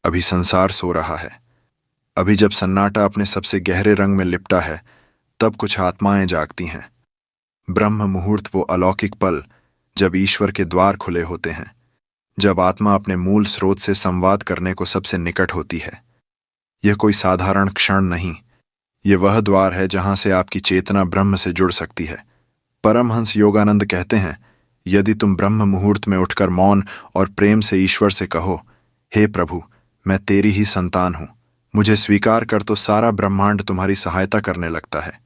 अभी संसार सो रहा है। अभी जब सन्नाटा अपने सबसे गहरे रंग में लिपटा है, तब कुछ आत्माएं जागती हैं। ब्रह्म मुहूर्त वो अलौकिक पल जब ईश्वर के द्वार खुले होते हैं, जब आत्मा अपने मूल स्रोत से संवाद करने को सबसे निकट होती है। यह कोई साधारण क्षण नहीं, ये वह द्वार है जहां से आपकी चेतना ब्रह्म से जुड़ सकती है। परमहंस योगानंद कहते हैं, यदि तुम ब्रह्म मुहूर्त में उठकर मौन और प्रेम से ईश्वर से कहो, हे प्रभु, मैं तेरी ही संतान हूं, मुझे स्वीकार कर, तो सारा ब्रह्मांड तुम्हारी सहायता करने लगता है।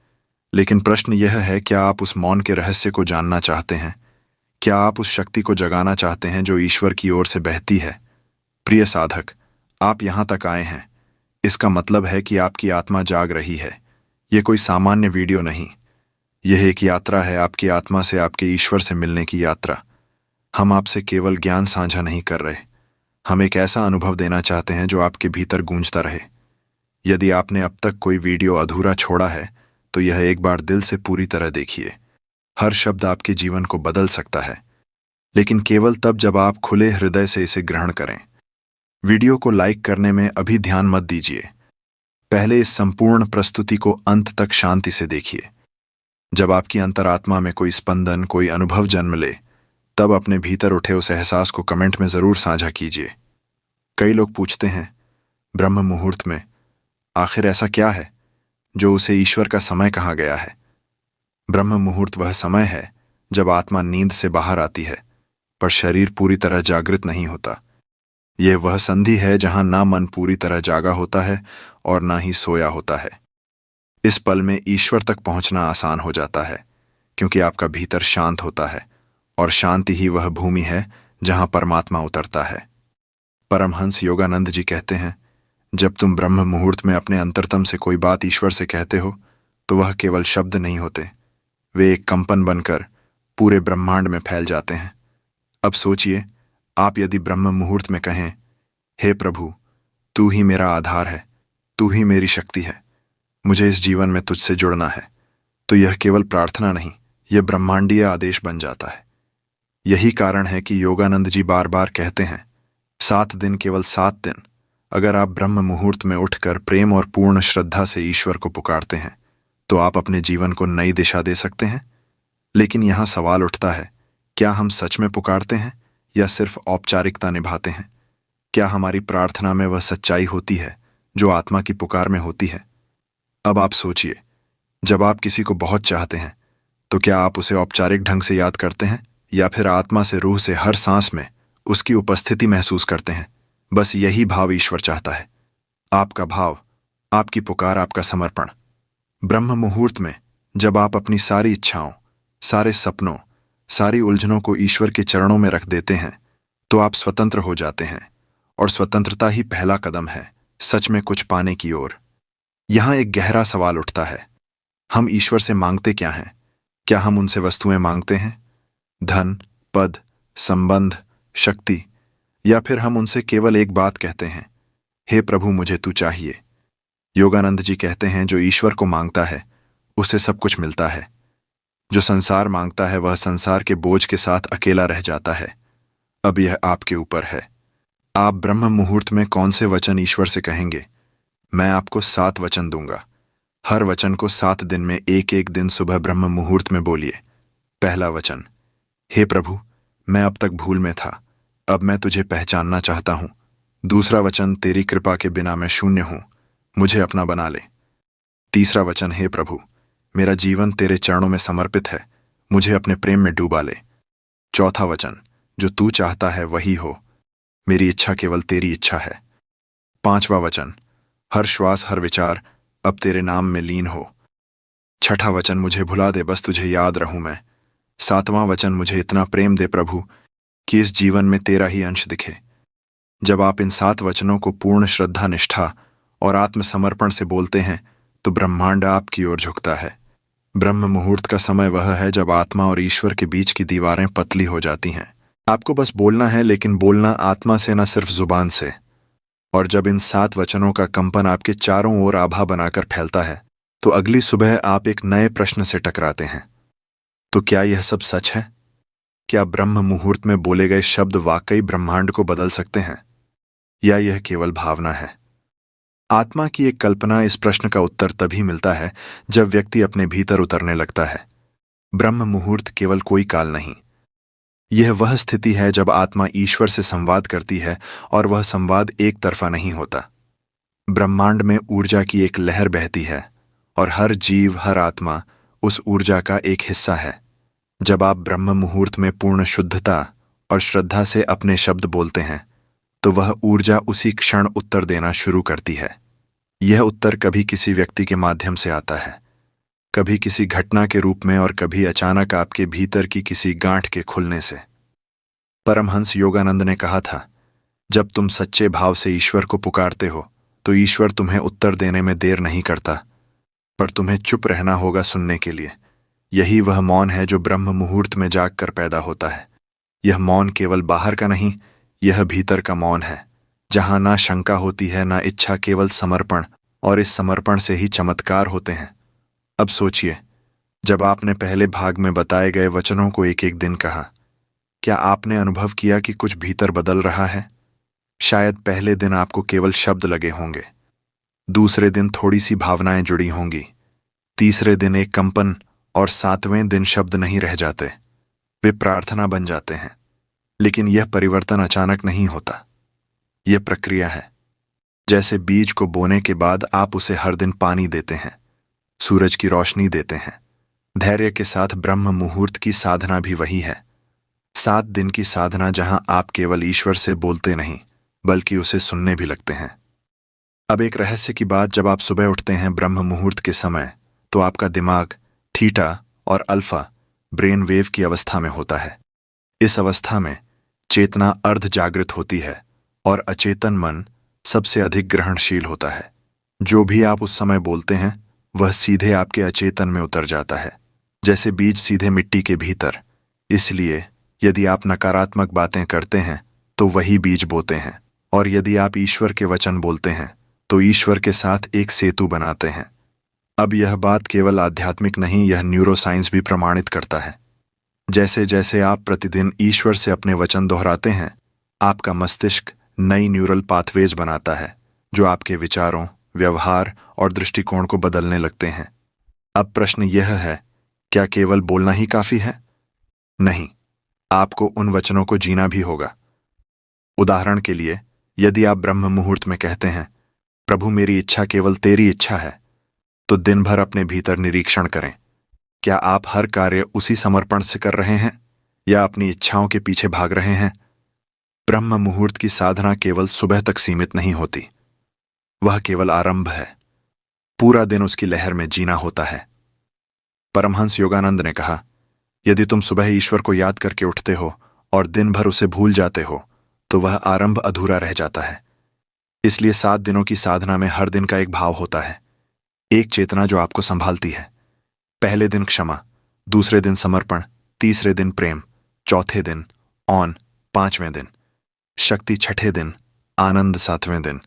लेकिन प्रश्न यह है, क्या आप उस मौन के रहस्य को जानना चाहते हैं? क्या आप उस शक्ति को जगाना चाहते हैं जो ईश्वर की ओर से बहती है? प्रिय साधक, आप यहां तक आए हैं, इसका मतलब है कि आपकी आत्मा जाग रही है। यह कोई सामान्य वीडियो नहीं, यह एक यात्रा है, आपकी आत्मा से आपके ईश्वर से मिलने की यात्रा। हम आपसे केवल ज्ञान साझा नहीं कर रहे, हम एक ऐसा अनुभव देना चाहते हैं जो आपके भीतर गूंजता रहे। यदि आपने अब तक कोई वीडियो अधूरा छोड़ा है, तो यह एक बार दिल से पूरी तरह देखिए। हर शब्द आपके जीवन को बदल सकता है, लेकिन केवल तब जब आप खुले हृदय से इसे ग्रहण करें। वीडियो को लाइक करने में अभी ध्यान मत दीजिए, पहले इस संपूर्ण प्रस्तुति को अंत तक शांति से देखिए। जब आपकी अंतरात्मा में कोई स्पंदन, कोई अनुभव जन्म ले, तब अपने भीतर उठे उस एहसास को कमेंट में जरूर साझा कीजिए। कई लोग पूछते हैं, ब्रह्म मुहूर्त में आखिर ऐसा क्या है जो उसे ईश्वर का समय कहा गया है? ब्रह्म मुहूर्त वह समय है जब आत्मा नींद से बाहर आती है, पर शरीर पूरी तरह जागृत नहीं होता। यह वह संधि है जहां ना मन पूरी तरह जागा होता है और ना ही सोया होता है। इस पल में ईश्वर तक पहुंचना आसान हो जाता है, क्योंकि आपका भीतर शांत होता है, और शांति ही वह भूमि है जहां परमात्मा उतरता है। परमहंस योगानंद जी कहते हैं, जब तुम ब्रह्म मुहूर्त में अपने अंतरतम से कोई बात ईश्वर से कहते हो, तो वह केवल शब्द नहीं होते, वे एक कंपन बनकर पूरे ब्रह्मांड में फैल जाते हैं। अब सोचिए, आप यदि ब्रह्म मुहूर्त में कहें, हे प्रभु, तू ही मेरा आधार है, तू ही मेरी शक्ति है, मुझे इस जीवन में तुझसे जुड़ना है, तो यह केवल प्रार्थना नहीं, यह ब्रह्मांडीय आदेश बन जाता है। यही कारण है कि योगानंद जी बार बार कहते हैं, 7 दिन, केवल 7 दिन। अगर आप ब्रह्म मुहूर्त में उठकर प्रेम और पूर्ण श्रद्धा से ईश्वर को पुकारते हैं, तो आप अपने जीवन को नई दिशा दे सकते हैं। लेकिन यहां सवाल उठता है, क्या हम सच में पुकारते हैं या सिर्फ औपचारिकता निभाते हैं? क्या हमारी प्रार्थना में वह सच्चाई होती है जो आत्मा की पुकार में होती है? अब आप सोचिए, जब आप किसी को बहुत चाहते हैं, तो क्या आप उसे औपचारिक ढंग से याद करते हैं, या फिर आत्मा से, रूह से हर सांस में उसकी उपस्थिति महसूस करते हैं? बस यही भाव ईश्वर चाहता है, आपका भाव, आपकी पुकार, आपका समर्पण। ब्रह्म मुहूर्त में जब आप अपनी सारी इच्छाओं, सारे सपनों, सारी उलझनों को ईश्वर के चरणों में रख देते हैं, तो आप स्वतंत्र हो जाते हैं, और स्वतंत्रता ही पहला कदम है सच में कुछ पाने की ओर। यहां एक गहरा सवाल उठता है, हम ईश्वर से मांगते क्या हैं? क्या हम उनसे वस्तुएं मांगते हैं, धन, पद, संबंध, शक्ति, या फिर हम उनसे केवल एक बात कहते हैं, हे प्रभु, मुझे तू चाहिए? योगानंद जी कहते हैं, जो ईश्वर को मांगता है उसे सब कुछ मिलता है। जो संसार मांगता है वह संसार के बोझ के साथ अकेला रह जाता है। अब यह आपके ऊपर है, आप ब्रह्म मुहूर्त में कौन से वचन ईश्वर से कहेंगे? मैं आपको 7 वचन दूंगा, हर वचन को 7 दिन में एक एक दिन सुबह ब्रह्म मुहूर्त में बोलिए। पहला वचन, हे प्रभु, मैं अब तक भूल में था, अब मैं तुझे पहचानना चाहता हूं। दूसरा वचन, तेरी कृपा के बिना मैं शून्य हूं, मुझे अपना बना ले। तीसरा वचन, हे प्रभु, मेरा जीवन तेरे चरणों में समर्पित है, मुझे अपने प्रेम में डूबा ले। चौथा वचन, जो तू चाहता है वही हो, मेरी इच्छा केवल तेरी इच्छा है। पांचवा वचन, हर श्वास, हर विचार अब तेरे नाम में लीन हो। छठा वचन, मुझे भुला दे, बस तुझे याद रहूं मैं। सातवां वचन, मुझे इतना प्रेम दे प्रभु कि इस जीवन में तेरा ही अंश दिखे। जब आप इन 7 वचनों को पूर्ण श्रद्धा, निष्ठा और आत्मसमर्पण से बोलते हैं, तो ब्रह्मांड आपकी ओर झुकता है। ब्रह्म मुहूर्त का समय वह है जब आत्मा और ईश्वर के बीच की दीवारें पतली हो जाती हैं। आपको बस बोलना है, लेकिन बोलना आत्मा से, न सिर्फ जुबान से। और जब इन 7 वचनों का कंपन आपके चारों ओर आभा बनाकर फैलता है, तो अगली सुबह आप एक नए प्रश्न से टकराते हैं, तो क्या यह सब सच है? क्या ब्रह्म मुहूर्त में बोले गए शब्द वाकई ब्रह्मांड को बदल सकते हैं? या यह केवल भावना है? आत्मा की एक कल्पना इस प्रश्न का उत्तर तभी मिलता है जब व्यक्ति अपने भीतर उतरने लगता है। ब्रह्म मुहूर्त केवल कोई काल नहीं, यह वह स्थिति है जब आत्मा ईश्वर से संवाद करती है, और वह संवाद एक तरफा नहीं होता। ब्रह्मांड में ऊर्जा की एक लहर बहती है, और हर जीव, हर आत्मा उस ऊर्जा का एक हिस्सा है। जब आप ब्रह्म मुहूर्त में पूर्ण शुद्धता और श्रद्धा से अपने शब्द बोलते हैं, तो वह ऊर्जा उसी क्षण उत्तर देना शुरू करती है। यह उत्तर कभी किसी व्यक्ति के माध्यम से आता है, कभी किसी घटना के रूप में, और कभी अचानक आपके भीतर की किसी गांठ के खुलने से। परमहंस योगानंद ने कहा था, जब तुम सच्चे भाव से ईश्वर को पुकारते हो तो ईश्वर तुम्हें उत्तर देने में देर नहीं करता, पर तुम्हें चुप रहना होगा सुनने के लिए। यही वह मौन है जो ब्रह्म मुहूर्त में जागकर पैदा होता है। यह मौन केवल बाहर का नहीं, यह भीतर का मौन है, जहां ना शंका होती है, ना इच्छा, केवल समर्पण, और इस समर्पण से ही चमत्कार होते हैं। अब सोचिए, जब आपने पहले भाग में बताए गए वचनों को एक एक दिन कहा, क्या आपने अनुभव किया कि कुछ भीतर बदल रहा है? शायद पहले दिन आपको केवल शब्द लगे होंगे, दूसरे दिन थोड़ी सी भावनाएं जुड़ी होंगी, तीसरे दिन एक कंपन, और सातवें दिन शब्द नहीं रह जाते, वे प्रार्थना बन जाते हैं। लेकिन यह परिवर्तन अचानक नहीं होता, यह प्रक्रिया है। जैसे बीज को बोने के बाद आप उसे हर दिन पानी देते हैं, सूरज की रोशनी देते हैं। धैर्य के साथ ब्रह्म मुहूर्त की साधना भी वही है। 7 दिन की साधना जहां आप केवल ईश्वर से बोलते नहीं, बल्कि उसे सुनने भी लगते हैं। अब एक रहस्य की बात, जब आप सुबह उठते हैं ब्रह्म मुहूर्त के समय, तो आपका दिमाग थीटा और अल्फा ब्रेन वेव की अवस्था में होता है। इस अवस्था में चेतना अर्ध जागृत होती है, और अचेतन मन सबसे अधिक ग्रहणशील होता है। जो भी आप उस समय बोलते हैं, वह सीधे आपके अचेतन में उतर जाता है, जैसे बीज सीधे मिट्टी के भीतर। इसलिए यदि आप नकारात्मक बातें करते हैं तो वही बीज बोते हैं, और यदि आप ईश्वर के वचन बोलते हैं तो ईश्वर के साथ एक सेतु बनाते हैं। अब यह बात केवल आध्यात्मिक नहीं, यह न्यूरोसाइंस भी प्रमाणित करता है। जैसे जैसे आप प्रतिदिन ईश्वर से अपने वचन दोहराते हैं, आपका मस्तिष्क नई न्यूरल पाथवेज बनाता है, जो आपके विचारों, व्यवहार और दृष्टिकोण को बदलने लगते हैं। अब प्रश्न यह है, क्या केवल बोलना ही काफी है? नहीं, आपको उन वचनों को जीना भी होगा। उदाहरण के लिए, यदि आप ब्रह्म मुहूर्त में कहते हैं, प्रभु मेरी इच्छा केवल तेरी इच्छा है, तो दिन भर अपने भीतर निरीक्षण करें। क्या आप हर कार्य उसी समर्पण से कर रहे हैं, या अपनी इच्छाओं के पीछे भाग रहे हैं? ब्रह्म मुहूर्त की साधना केवल सुबह तक सीमित नहीं होती, वह केवल आरंभ है। पूरा दिन उसकी लहर में जीना होता है। परमहंस योगानंद ने कहा, यदि तुम सुबह ईश्वर को याद करके उठते हो और दिन भर उसे भूल जाते हो, तो वह आरंभ अधूरा रह जाता है। इसलिए 7 दिनों की साधना में हर दिन का एक भाव होता है, एक चेतना जो आपको संभालती है। पहले दिन क्षमा, दूसरे दिन समर्पण, तीसरे दिन प्रेम, चौथे दिन औन, 5वें दिन शक्ति, छठे दिन आनंद, 7वें दिन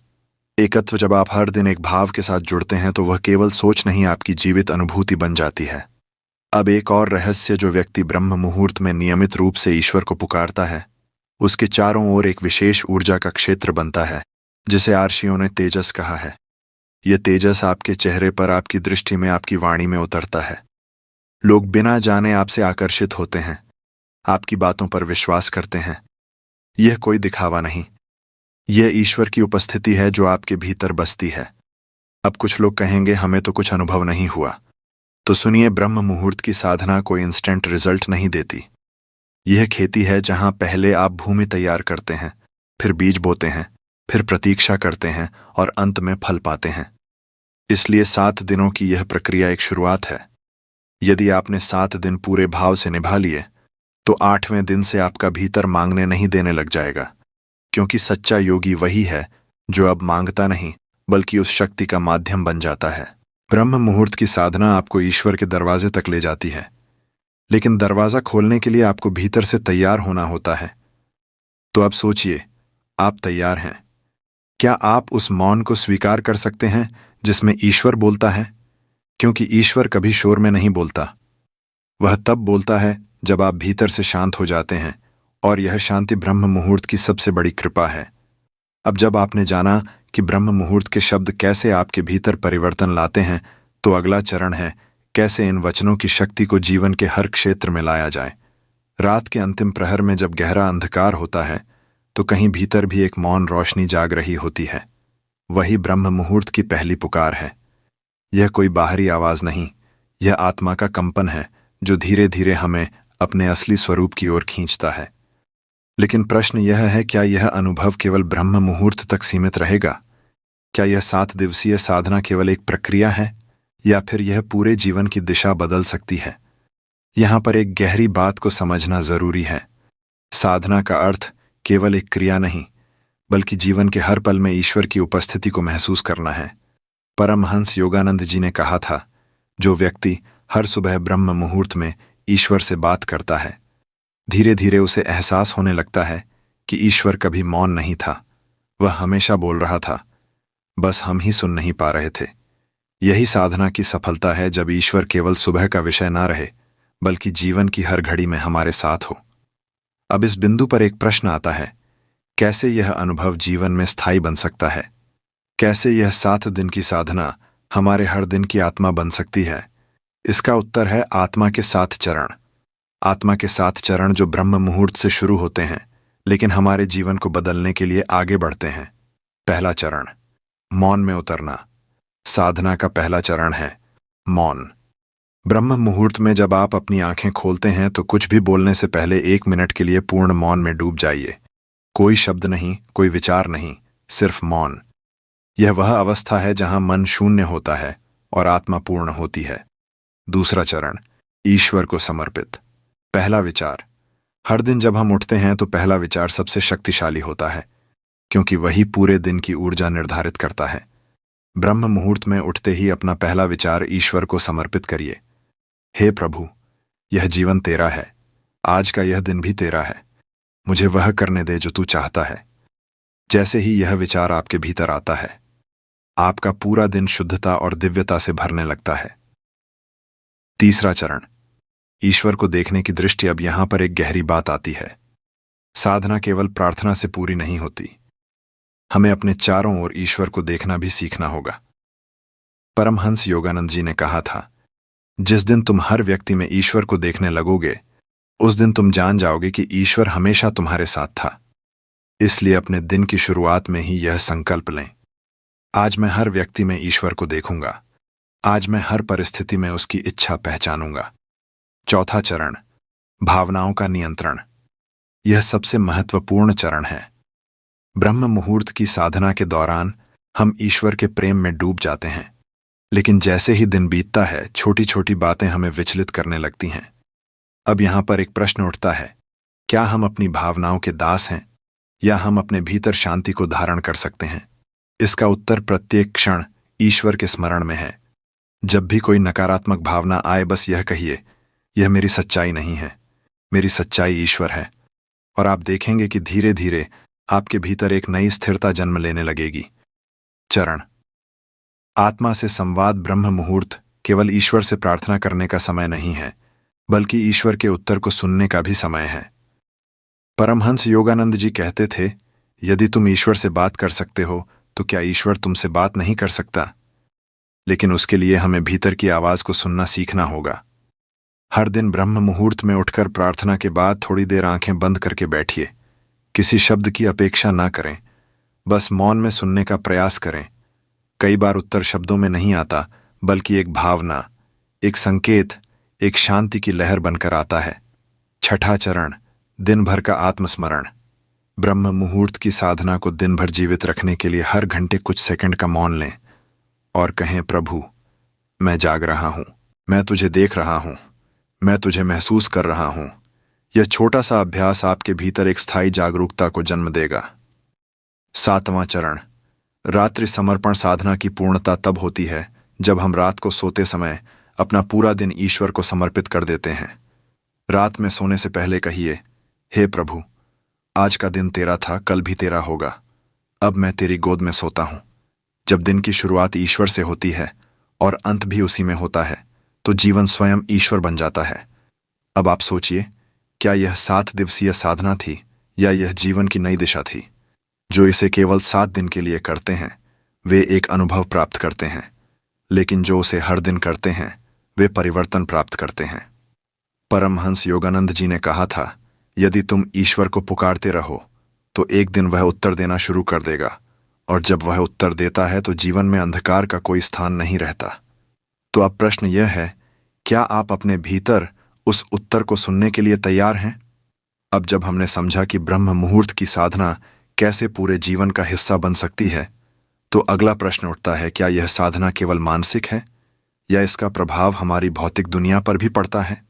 एकत्व। जब आप हर दिन एक भाव के साथ जुड़ते हैं तो वह केवल सोच नहीं, आपकी जीवित अनुभूति बन जाती है। अब एक और रहस्य, जो व्यक्ति ब्रह्म मुहूर्त में नियमित रूप से ईश्वर को पुकारता है, उसके चारों ओर एक विशेष ऊर्जा का क्षेत्र बनता है, जिसे आर्षियों ने तेजस कहा है। यह तेजस आपके चेहरे पर, आपकी दृष्टि में, आपकी वाणी में उतरता है। लोग बिना जाने आपसे आकर्षित होते हैं, आपकी बातों पर विश्वास करते हैं। यह कोई दिखावा नहीं, यह ईश्वर की उपस्थिति है जो आपके भीतर बसती है। अब कुछ लोग कहेंगे, हमें तो कुछ अनुभव नहीं हुआ। तो सुनिए, ब्रह्म मुहूर्त की साधना कोई इंस्टेंट रिजल्ट नहीं देती। यह खेती है जहां पहले आप भूमि तैयार करते हैं, फिर बीज बोते हैं, फिर प्रतीक्षा करते हैं, और अंत में फल पाते हैं। इसलिए 7 दिनों की यह प्रक्रिया एक शुरुआत है। यदि आपने 7 दिन पूरे भाव से निभा लिए, तो 8वें दिन से आपका भीतर मांगने नहीं देने लग जाएगा, क्योंकि सच्चा योगी वही है जो अब मांगता नहीं, बल्कि उस शक्ति का माध्यम बन जाता है। ब्रह्म मुहूर्त की साधना आपको ईश्वर के दरवाजे तक ले जाती है, लेकिन दरवाजा खोलने के लिए आपको भीतर से तैयार होना होता है। तो अब सोचिए, आप तैयार हैं? क्या आप उस मौन को स्वीकार कर सकते हैं जिसमें ईश्वर बोलता है? क्योंकि ईश्वर कभी शोर में नहीं बोलता, वह तब बोलता है जब आप भीतर से शांत हो जाते हैं, और यह शांति ब्रह्म मुहूर्त की सबसे बड़ी कृपा है। अब जब आपने जाना कि ब्रह्म मुहूर्त के शब्द कैसे आपके भीतर परिवर्तन लाते हैं, तो अगला चरण है कैसे इन वचनों की शक्ति को जीवन के हर क्षेत्र में लाया जाए। रात के अंतिम प्रहर में जब गहरा अंधकार होता है, तो कहीं भीतर भी एक मौन रोशनी जाग रही होती है। वही ब्रह्म मुहूर्त की पहली पुकार है। यह कोई बाहरी आवाज नहीं, यह आत्मा का कंपन है जो धीरे धीरे हमें अपने असली स्वरूप की ओर खींचता है। लेकिन प्रश्न यह है, क्या यह अनुभव केवल ब्रह्म मुहूर्त तक सीमित रहेगा? क्या यह 7 दिवसीय साधना केवल एक प्रक्रिया है, या फिर यह पूरे जीवन की दिशा बदल सकती है? यहां पर एक गहरी बात को समझना जरूरी है। साधना का अर्थ केवल एक क्रिया नहीं, बल्कि जीवन के हर पल में ईश्वर की उपस्थिति को महसूस करना है। परमहंस योगानंद जी ने कहा था, जो व्यक्ति हर सुबह ब्रह्म मुहूर्त में ईश्वर से बात करता है, धीरे धीरे उसे एहसास होने लगता है कि ईश्वर कभी मौन नहीं था, वह हमेशा बोल रहा था, बस हम ही सुन नहीं पा रहे थे। यही साधना की सफलता है, जब ईश्वर केवल सुबह का विषय ना रहे, बल्कि जीवन की हर घड़ी में हमारे साथ हो। अब इस बिंदु पर एक प्रश्न आता है, कैसे यह अनुभव जीवन में स्थायी बन सकता है? कैसे यह 7 दिन की साधना हमारे हर दिन की आत्मा बन सकती है? इसका उत्तर है आत्मा के 7 चरण। आत्मा के 7 चरण जो ब्रह्म मुहूर्त से शुरू होते हैं, लेकिन हमारे जीवन को बदलने के लिए आगे बढ़ते हैं। पहला चरण, मौन में उतरना। साधना का पहला चरण है मौन। ब्रह्म मुहूर्त में जब आप अपनी आंखें खोलते हैं, तो कुछ भी बोलने से पहले 1 मिनट के लिए पूर्ण मौन में डूब जाइए। कोई शब्द नहीं, कोई विचार नहीं, सिर्फ मौन। यह वह अवस्था है जहां मन शून्य होता है और आत्मा पूर्ण होती है। दूसरा चरण, ईश्वर को समर्पित। पहला विचार, हर दिन जब हम उठते हैं तो पहला विचार सबसे शक्तिशाली होता है, क्योंकि वही पूरे दिन की ऊर्जा निर्धारित करता है। ब्रह्म मुहूर्त में उठते ही अपना पहला विचार ईश्वर को समर्पित करिए। हे प्रभु, यह जीवन तेरा है, आज का यह दिन भी तेरा है, मुझे वह करने दे जो तू चाहता है। जैसे ही यह विचार आपके भीतर आता है, आपका पूरा दिन शुद्धता और दिव्यता से भरने लगता है। तीसरा चरण, ईश्वर को देखने की दृष्टि। अब यहां पर एक गहरी बात आती है। साधना केवल प्रार्थना से पूरी नहीं होती, हमें अपने चारों ओर ईश्वर को देखना भी सीखना होगा। परमहंस योगानंद जी ने कहा था, जिस दिन तुम हर व्यक्ति में ईश्वर को देखने लगोगे, उस दिन तुम जान जाओगे कि ईश्वर हमेशा तुम्हारे साथ था। इसलिए अपने दिन की शुरुआत में ही यह संकल्प लें, आज मैं हर व्यक्ति में ईश्वर को देखूंगा, आज मैं हर परिस्थिति में उसकी इच्छा पहचानूंगा। चौथा चरण, भावनाओं का नियंत्रण। यह सबसे महत्वपूर्ण चरण है। ब्रह्म मुहूर्त की साधना के दौरान हम ईश्वर के प्रेम में डूब जाते हैं, लेकिन जैसे ही दिन बीतता है, छोटी छोटी बातें हमें विचलित करने लगती हैं। अब यहां पर एक प्रश्न उठता है, क्या हम अपनी भावनाओं के दास हैं, या हम अपने भीतर शांति को धारण कर सकते हैं? इसका उत्तर प्रत्येक क्षण ईश्वर के स्मरण में है। जब भी कोई नकारात्मक भावना आए, बस यह कहिए, यह मेरी सच्चाई नहीं है, मेरी सच्चाई ईश्वर है। और आप देखेंगे कि धीरे धीरे आपके भीतर एक नई स्थिरता जन्म लेने लगेगी। चरण, आत्मा से संवाद। ब्रह्म मुहूर्त केवल ईश्वर से प्रार्थना करने का समय नहीं है, बल्कि ईश्वर के उत्तर को सुनने का भी समय है। परमहंस योगानंद जी कहते थे, यदि तुम ईश्वर से बात कर सकते हो, तो क्या ईश्वर तुमसे बात नहीं कर सकता? लेकिन उसके लिए हमें भीतर की आवाज को सुनना सीखना होगा। हर दिन ब्रह्म मुहूर्त में उठकर प्रार्थना के बाद थोड़ी देर आंखें बंद करके बैठिए। किसी शब्द की अपेक्षा ना करें, बस मौन में सुनने का प्रयास करें। कई बार उत्तर शब्दों में नहीं आता, बल्कि एक भावना, एक संकेत, एक शांति की लहर बनकर आता है। छठा चरण, दिन भर का आत्मस्मरण। ब्रह्म मुहूर्त की साधना को दिन भर जीवित रखने के लिए हर घंटे कुछ सेकंड का मौन लें और कहें, प्रभु, मैं जाग रहा हूं, मैं तुझे देख रहा हूं, मैं तुझे महसूस कर रहा हूं। यह छोटा सा अभ्यास आपके भीतर एक स्थायी जागरूकता को जन्म देगा। 7वां चरण, रात्रि समर्पण। साधना की पूर्णता तब होती है जब हम रात को सोते समय अपना पूरा दिन ईश्वर को समर्पित कर देते हैं। रात में सोने से पहले कहिए, हे प्रभु, आज का दिन तेरा था, कल भी तेरा होगा, अब मैं तेरी गोद में सोता हूं। जब दिन की शुरुआत ईश्वर से होती है और अंत भी उसी में होता है, तो जीवन स्वयं ईश्वर बन जाता है। अब आप सोचिए, क्या यह 7 दिवसीय साधना थी, या यह जीवन की नई दिशा थी? जो इसे केवल 7 दिन के लिए करते हैं वे एक अनुभव प्राप्त करते हैं, लेकिन जो उसे हर दिन करते हैं वे परिवर्तन प्राप्त करते हैं। परमहंस योगानंद जी ने कहा था, यदि तुम ईश्वर को पुकारते रहो तो एक दिन वह उत्तर देना शुरू कर देगा, और जब वह उत्तर देता है तो जीवन में अंधकार का कोई स्थान नहीं रहता। तो अब प्रश्न यह है, क्या आप अपने भीतर उस उत्तर को सुनने के लिए तैयार हैं? अब जब हमने समझा कि ब्रह्म मुहूर्त की साधना कैसे पूरे जीवन का हिस्सा बन सकती है, तो अगला प्रश्न उठता है, क्या यह साधना केवल मानसिक है या इसका प्रभाव हमारी भौतिक दुनिया पर भी पड़ता है?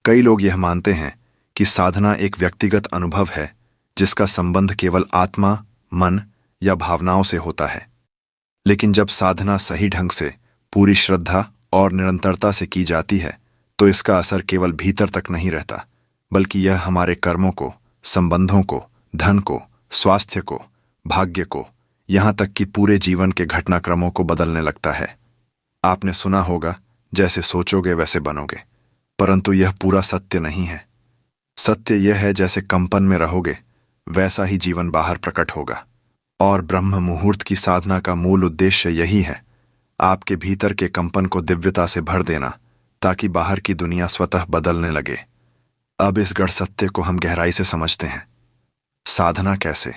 कई लोग यह मानते हैं कि साधना एक व्यक्तिगत अनुभव है जिसका संबंध केवल आत्मा, मन या भावनाओं से होता है। लेकिन जब साधना सही ढंग से, पूरी श्रद्धा और निरंतरता से की जाती है तो इसका असर केवल भीतर तक नहीं रहता, बल्कि यह हमारे कर्मों को, संबंधों को, धन को, स्वास्थ्य को, भाग्य को, यहां तक कि पूरे जीवन के घटनाक्रमों को बदलने लगता है। आपने सुना होगा, जैसे सोचोगे वैसे बनोगे, परंतु यह पूरा सत्य नहीं है। सत्य यह है, जैसे कंपन में रहोगे वैसा ही जीवन बाहर प्रकट होगा। और ब्रह्म मुहूर्त की साधना का मूल उद्देश्य यही है, आपके भीतर के कंपन को दिव्यता से भर देना, ताकि बाहर की दुनिया स्वतः बदलने लगे। अब इस गढ़ सत्य को हम गहराई से समझते हैं। साधना कैसे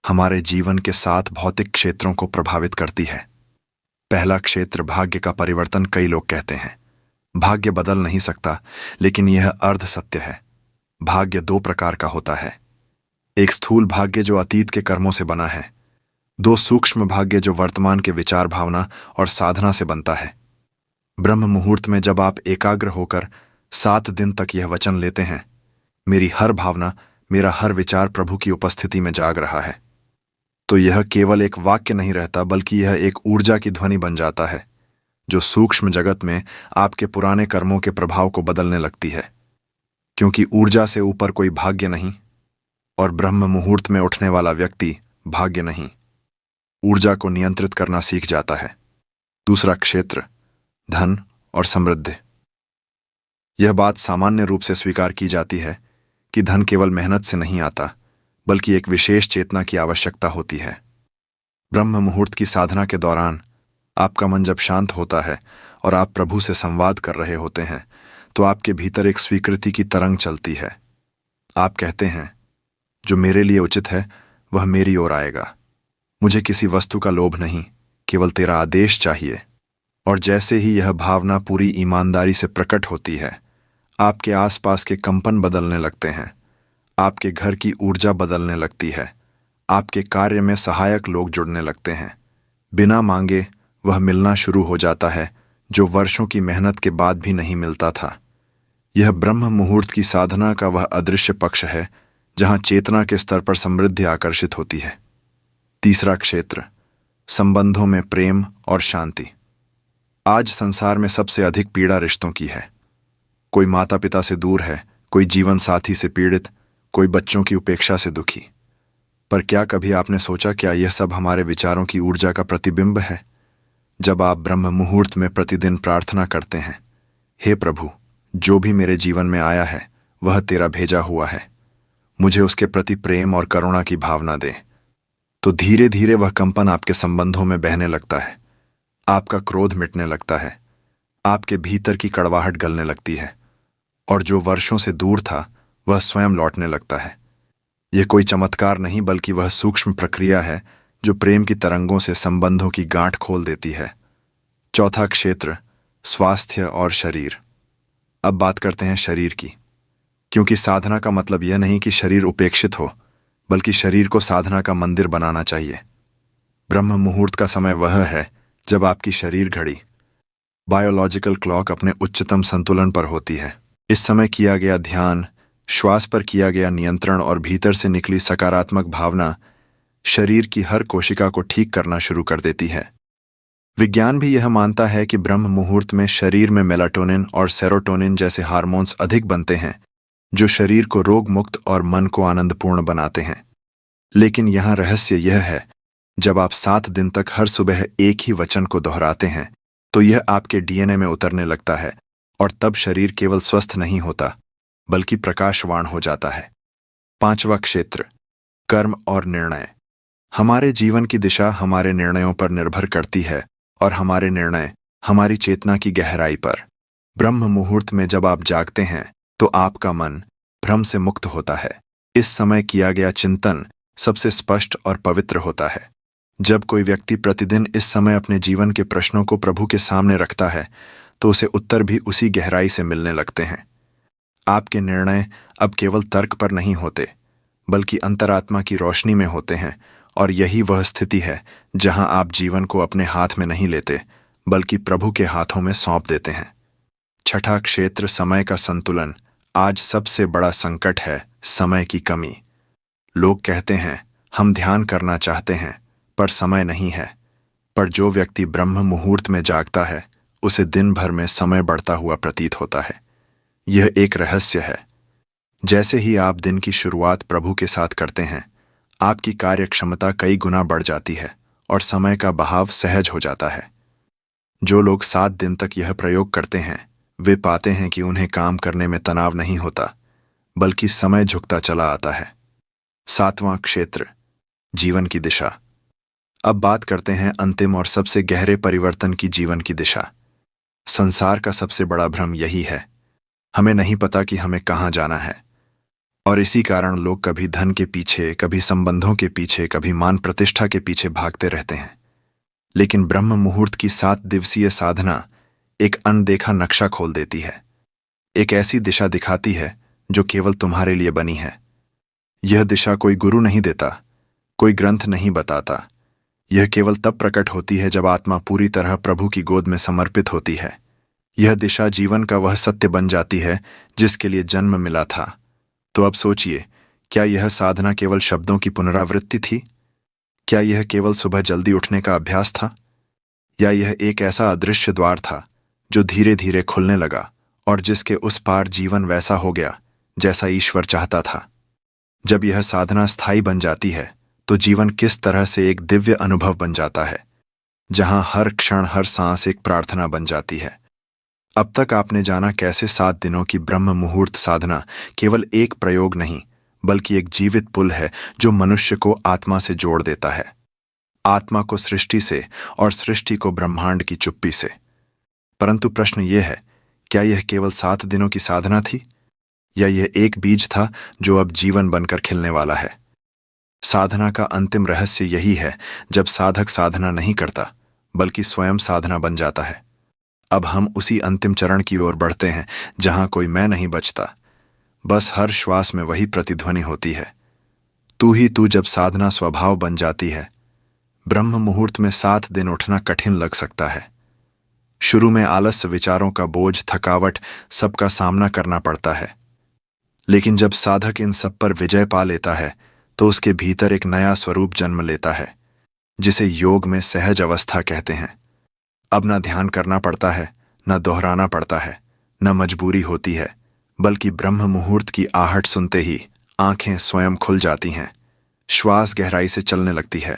हमारे जीवन के 7 भौतिक क्षेत्रों को प्रभावित करती है। पहला क्षेत्र भाग्य का परिवर्तन। कई लोग कहते हैं भाग्य बदल नहीं सकता, लेकिन यह अर्ध सत्य है। भाग्य 2 प्रकार का होता है, एक स्थूल भाग्य जो अतीत के कर्मों से बना है, 2 सूक्ष्म भाग्य जो वर्तमान के विचार, भावना और साधना से बनता है। ब्रह्म मुहूर्त में जब आप एकाग्र होकर 7 दिन तक यह वचन लेते हैं, मेरी हर भावना, मेरा हर विचार प्रभु की उपस्थिति में जाग रहा है, तो यह केवल एक वाक्य नहीं रहता, बल्कि यह एक ऊर्जा की ध्वनि बन जाता है जो सूक्ष्म जगत में आपके पुराने कर्मों के प्रभाव को बदलने लगती है। क्योंकि ऊर्जा से ऊपर कोई भाग्य नहीं, और ब्रह्म मुहूर्त में उठने वाला व्यक्ति भाग्य नहीं, ऊर्जा को नियंत्रित करना सीख जाता है। दूसरा क्षेत्र धन और समृद्धि। यह बात सामान्य रूप से स्वीकार की जाती है कि धन केवल मेहनत से नहीं आता, बल्कि एक विशेष चेतना की आवश्यकता होती है। ब्रह्म मुहूर्त की साधना के दौरान आपका मन जब शांत होता है और आप प्रभु से संवाद कर रहे होते हैं, तो आपके भीतर एक स्वीकृति की तरंग चलती है। आप कहते हैं, जो मेरे लिए उचित है वह मेरी ओर आएगा। मुझे किसी वस्तु का लोभ नहीं, केवल तेरा आदेश चाहिए। और जैसे ही यह भावना पूरी ईमानदारी से प्रकट होती है, आपके आसपास के कंपन बदलने लगते हैं, आपके घर की ऊर्जा बदलने लगती है, आपके कार्य में सहायक लोग जुड़ने लगते हैं। बिना मांगे वह मिलना शुरू हो जाता है जो वर्षों की मेहनत के बाद भी नहीं मिलता था। यह ब्रह्म मुहूर्त की साधना का वह अदृश्य पक्ष है जहां चेतना के स्तर पर समृद्धि आकर्षित होती है। तीसरा क्षेत्र संबंधों में प्रेम और शांति। आज संसार में सबसे अधिक पीड़ा रिश्तों की है। कोई माता पिता से दूर है, कोई जीवन साथी से पीड़ित, कोई बच्चों की उपेक्षा से दुखी। पर क्या कभी आपने सोचा, क्या यह सब हमारे विचारों की ऊर्जा का प्रतिबिंब है? जब आप ब्रह्म मुहूर्त में प्रतिदिन प्रार्थना करते हैं, हे प्रभु, जो भी मेरे जीवन में आया है वह तेरा भेजा हुआ है, मुझे उसके प्रति प्रेम और करुणा की भावना दे, तो धीरे धीरे वह कंपन आपके संबंधों में बहने लगता है। आपका क्रोध मिटने लगता है, आपके भीतर की कड़वाहट गलने लगती है, और जो वर्षों से दूर था वह स्वयं लौटने लगता है। यह कोई चमत्कार नहीं, बल्कि वह सूक्ष्म प्रक्रिया है जो प्रेम की तरंगों से संबंधों की गांठ खोल देती है। चौथा क्षेत्र स्वास्थ्य और शरीर। अब बात करते हैं शरीर की, क्योंकि साधना का मतलब यह नहीं कि शरीर उपेक्षित हो, बल्कि शरीर को साधना का मंदिर बनाना चाहिए। ब्रह्म मुहूर्त का समय वह है जब आपकी शरीर घड़ी, बायोलॉजिकल क्लॉक, अपने उच्चतम संतुलन पर होती है। इस समय किया गया ध्यान, श्वास पर किया गया नियंत्रण और भीतर से निकली सकारात्मक भावना शरीर की हर कोशिका को ठीक करना शुरू कर देती है। विज्ञान भी यह मानता है कि ब्रह्म मुहूर्त में शरीर में मेलाटोनिन और सेरोटोनिन जैसे हार्मोन्स अधिक बनते हैं, जो शरीर को रोग मुक्त और मन को आनंदपूर्ण बनाते हैं। लेकिन यहाँ रहस्य यह है, जब आप 7 दिन तक हर सुबह एक ही वचन को दोहराते हैं, तो यह आपके डीएनए में उतरने लगता है, और तब शरीर केवल स्वस्थ नहीं होता, बल्कि प्रकाशवान हो जाता है। 5वां क्षेत्र कर्म और निर्णय। हमारे जीवन की दिशा हमारे निर्णयों पर निर्भर करती है और हमारे निर्णय हमारी चेतना की गहराई पर। ब्रह्म मुहूर्त में जब आप जागते हैं तो आपका मन भ्रम से मुक्त होता है। इस समय किया गया चिंतन सबसे स्पष्ट और पवित्र होता है। जब कोई व्यक्ति प्रतिदिन इस समय अपने जीवन के प्रश्नों को प्रभु के सामने रखता है तो उसे उत्तर भी उसी गहराई से मिलने लगते हैं। आपके निर्णय अब केवल तर्क पर नहीं होते, बल्कि अंतरात्मा की रोशनी में होते हैं, और यही वह स्थिति है जहां आप जीवन को अपने हाथ में नहीं लेते, बल्कि प्रभु के हाथों में सौंप देते हैं। छठा क्षेत्र, समय का संतुलन। आज सबसे बड़ा संकट है समय की कमी। लोग कहते हैं हम ध्यान करना चाहते हैं पर समय नहीं है। पर जो व्यक्ति ब्रह्म मुहूर्त में जागता है उसे दिन भर में समय बढ़ता हुआ प्रतीत होता है। यह एक रहस्य है। जैसे ही आप दिन की शुरुआत प्रभु के साथ करते हैं, आपकी कार्य क्षमता कई गुना बढ़ जाती है और समय का बहाव सहज हो जाता है। जो लोग 7 दिन तक यह प्रयोग करते हैं वे पाते हैं कि उन्हें काम करने में तनाव नहीं होता, बल्कि समय झुकता चला आता है। 7वां क्षेत्र, जीवन की दिशा। अब बात करते हैं अंतिम और सबसे गहरे परिवर्तन की, जीवन की दिशा। संसार का सबसे बड़ा भ्रम यही है, हमें नहीं पता कि हमें कहाँ जाना है, और इसी कारण लोग कभी धन के पीछे, कभी संबंधों के पीछे, कभी मान प्रतिष्ठा के पीछे भागते रहते हैं। लेकिन ब्रह्म मुहूर्त की 7 दिवसीय साधना एक अनदेखा नक्शा खोल देती है। एक ऐसी दिशा दिखाती है जो केवल तुम्हारे लिए बनी है। यह दिशा कोई गुरु नहीं देता, कोई ग्रंथ नहीं बताता। यह केवल तब प्रकट होती है जब आत्मा पूरी तरह प्रभु की गोद में समर्पित होती है। यह दिशा जीवन का वह सत्य बन जाती है जिसके लिए जन्म मिला था। तो अब सोचिए, क्या यह साधना केवल शब्दों की पुनरावृत्ति थी? क्या यह केवल सुबह जल्दी उठने का अभ्यास था? या यह एक ऐसा अदृश्य द्वार था जो धीरे धीरे खुलने लगा और जिसके उस पार जीवन वैसा हो गया जैसा ईश्वर चाहता था? जब यह साधना स्थायी बन जाती है तो जीवन किस तरह से एक दिव्य अनुभव बन जाता है, जहां हर क्षण, हर सांस एक प्रार्थना बन जाती है। अब तक आपने जाना कैसे 7 दिनों की ब्रह्म मुहूर्त साधना केवल एक प्रयोग नहीं, बल्कि एक जीवित पुल है जो मनुष्य को आत्मा से जोड़ देता है। आत्मा को सृष्टि से और सृष्टि को ब्रह्मांड की चुप्पी से। परंतु प्रश्न यह है, क्या यह केवल 7 दिनों की साधना थी, या यह एक बीज था जो अब जीवन बनकर खिलने वाला है? साधना का अंतिम रहस्य यही है, जब साधक साधना नहीं करता बल्कि स्वयं साधना बन जाता है। अब हम उसी अंतिम चरण की ओर बढ़ते हैं जहां कोई मैं नहीं बचता, बस हर श्वास में वही प्रतिध्वनि होती है, तू ही तू। जब साधना स्वभाव बन जाती है, ब्रह्म मुहूर्त में 7 दिन उठना कठिन लग सकता है। शुरू में आलस्य, विचारों का बोझ, थकावट, सबका सामना करना पड़ता है। लेकिन जब साधक इन सब पर विजय पा लेता है तो उसके भीतर एक नया स्वरूप जन्म लेता है, जिसे योग में सहज अवस्था कहते हैं। अब न ध्यान करना पड़ता है, न दोहराना पड़ता है, न मजबूरी होती है, बल्कि ब्रह्म मुहूर्त की आहट सुनते ही आंखें स्वयं खुल जाती हैं, श्वास गहराई से चलने लगती है,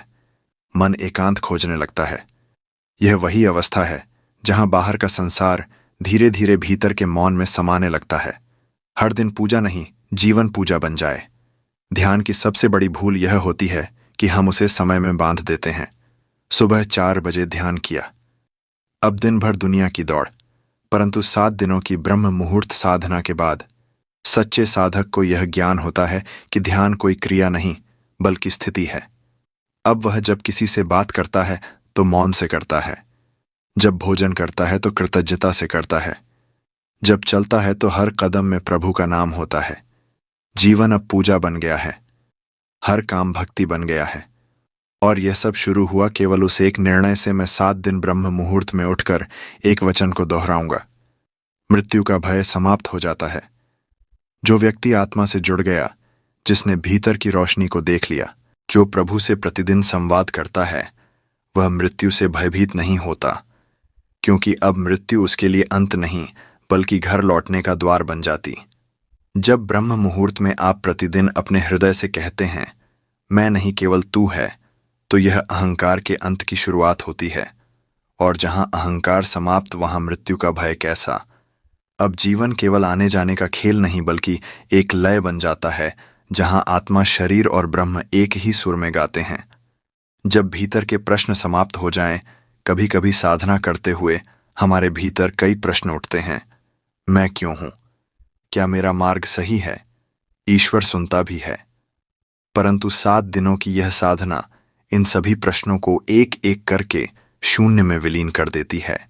मन एकांत खोजने लगता है। यह वही अवस्था है जहां बाहर का संसार धीरे धीरे भीतर के मौन में समाने लगता है। हर दिन पूजा नहीं, जीवन पूजा बन जाए। ध्यान की सबसे बड़ी भूल यह होती है कि हम उसे समय में बांध देते हैं। सुबह 4 बजे ध्यान किया, अब दिन भर दुनिया की दौड़। परंतु 7 दिनों की ब्रह्म मुहूर्त साधना के बाद सच्चे साधक को यह ज्ञान होता है कि ध्यान कोई क्रिया नहीं बल्कि स्थिति है। अब वह जब किसी से बात करता है तो मौन से करता है, जब भोजन करता है तो कृतज्ञता से करता है, जब चलता है तो हर कदम में प्रभु का नाम होता है। जीवन अब पूजा बन गया है, हर काम भक्ति बन गया है। और यह सब शुरू हुआ केवल उस एक निर्णय से, मैं 7 दिन ब्रह्म मुहूर्त में उठकर एक वचन को दोहराऊंगा। मृत्यु का भय समाप्त हो जाता है। जो व्यक्ति आत्मा से जुड़ गया, जिसने भीतर की रोशनी को देख लिया, जो प्रभु से प्रतिदिन संवाद करता है, वह मृत्यु से भयभीत नहीं होता, क्योंकि अब मृत्यु उसके लिए अंत नहीं बल्कि घर लौटने का द्वार बन जाती। जब ब्रह्म मुहूर्त में आप प्रतिदिन अपने हृदय से कहते हैं, मैं नहीं केवल तू है, तो यह अहंकार के अंत की शुरुआत होती है। और जहां अहंकार समाप्त वहां मृत्यु का भय कैसा। अब जीवन केवल आने जाने का खेल नहीं बल्कि एक लय बन जाता है जहां आत्मा, शरीर और ब्रह्म एक ही सुर में गाते हैं। जब भीतर के प्रश्न समाप्त हो जाएं, कभी कभी साधना करते हुए हमारे भीतर कई प्रश्न उठते हैं। मैं क्यों हूं? क्या मेरा मार्ग सही है? ईश्वर सुनता भी है। परंतु 7 दिनों की यह साधना इन सभी प्रश्नों को एक एक करके शून्य में विलीन कर देती है।